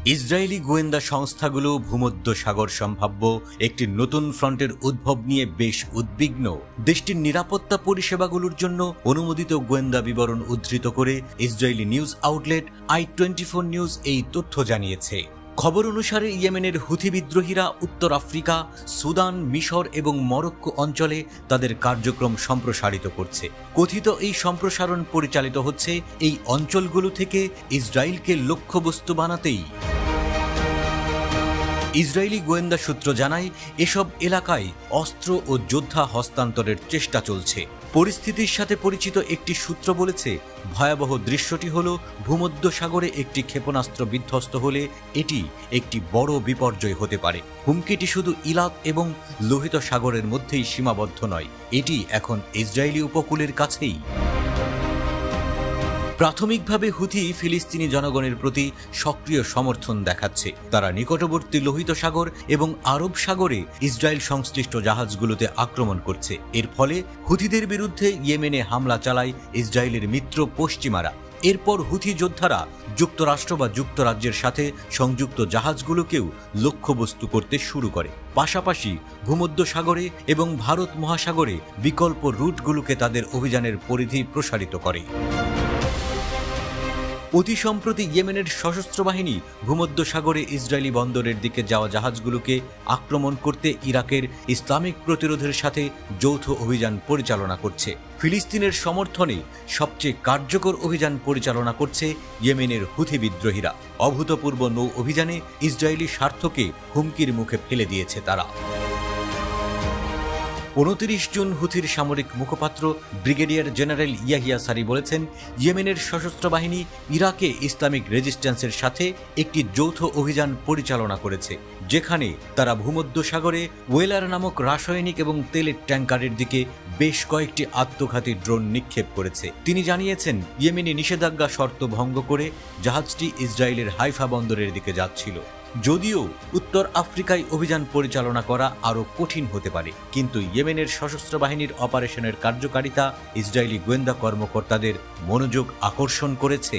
Israeli গোয়েন্দা সংস্থাগুলো ভূমধ্য সাগর সম্ভাব্য একটি নতুন ফ্রন্টের উদ্ভব নিয়ে বেশ উদ্বিগ্ন। দেশটির নিরাপত্তা পরিষেবাগুলোর জন্য অনুমোদিত গোয়েন্দা বিবরণ উদ্ধৃত করে Israeli news outlet i24 news এই তথ্য জানিয়েছে। খবর অনুসারে ইয়েমেনের হুথি বিদ্রোহীরা উত্তর আফ্রিকা, সুদান, মিশর এবং মরক্কো অঞ্চলে তাদের কার্যক্রম সম্প্রসারিত করছে। কথিত এই সম্প্রসারণ পরিচালিত হচ্ছে এই অঞ্চলগুলো থেকে ইসরায়েলকে লক্ষ্যবস্তু বানাতেই। ইসরায়েলি গোয়েন্দা সূত্র জানায়, এসব এলাকায় অস্ত্র ও যোদ্ধা হস্তান্তরের চেষ্টা চলছে। পরিস্থিতির সাথে পরিচিত একটি সূত্র বলেছে, ভয়াবহ দৃশ্যটি হল ভূমধ্য সাগরে একটি ক্ষেপণাস্ত্র বিধ্বস্ত হলে এটি একটি বড় বিপর্যয় হতে পারে। হুমকিটি শুধু ইলাক এবং লোহিত সাগরের মধ্যেই সীমাবদ্ধ নয়, এটি এখন ইসরায়েলি উপকূলের কাছেই। প্রাথমিকভাবে হুথি ফিলিস্তিনি জনগণের প্রতি সক্রিয় সমর্থন দেখাচ্ছে। তারা নিকটবর্তী লোহিত সাগর এবং আরব সাগরে ইসরায়েল সংশ্লিষ্ট জাহাজগুলোতে আক্রমণ করছে। এর ফলে হুথিদের বিরুদ্ধে ইয়েমেনে হামলা চালায় ইসরায়েলের মিত্র পশ্চিমারা। এরপর হুথি যোদ্ধারা যুক্তরাষ্ট্র বা যুক্তরাজ্যের সাথে সংযুক্ত জাহাজগুলোকেও লক্ষ্যবস্তু করতে শুরু করে। পাশাপাশি ভূমধ্য সাগরে এবং ভারত মহাসাগরে বিকল্প রুটগুলোকে তাদের অভিযানের পরিধি প্রসারিত করে। অতি সম্প্রতি ইয়েমেনের সশস্ত্র বাহিনী ভূমধ্য সাগরে ইসরায়েলি বন্দরের দিকে যাওয়া জাহাজগুলোকে আক্রমণ করতে ইরাকের ইসলামিক প্রতিরোধের সাথে যৌথ অভিযান পরিচালনা করছে। ফিলিস্তিনের সমর্থনে সবচেয়ে কার্যকর অভিযান পরিচালনা করছে ইয়েমেনের হুথি বিদ্রোহীরা। অভূতপূর্ব নৌ অভিযানে ইসরায়েলি স্বার্থকে হুমকির মুখে ফেলে দিয়েছে তারা। 29 জুন হুথির সামরিক মুখপাত্র ব্রিগেডিয়ার জেনারেল ইয়াহিয়া সারি বলেছেন, ইয়েমেনের সশস্ত্র বাহিনী ইরাকে ইসলামিক রেজিস্ট্যান্সের সাথে একটি যৌথ অভিযান পরিচালনা করেছে, যেখানে তারা ভূমধ্য সাগরে ওয়েলার নামক রাসায়নিক এবং তেলের ট্যাঙ্কারের দিকে বেশ কয়েকটি আত্মঘাতী ড্রোন নিক্ষেপ করেছে। তিনি জানিয়েছেন, ইয়েমেনি নিষেধাজ্ঞা শর্ত ভঙ্গ করে জাহাজটি ইসরায়েলের হাইফা বন্দরের দিকে যাচ্ছিল। যদিও উত্তর আফ্রিকায় অভিযান পরিচালনা করা আরও কঠিন হতে পারে, কিন্তু ইয়েমেনের সশস্ত্র বাহিনীর অপারেশনের কার্যকারিতা ইসরায়েলি গোয়েন্দা কর্মকর্তাদের মনোযোগ আকর্ষণ করেছে।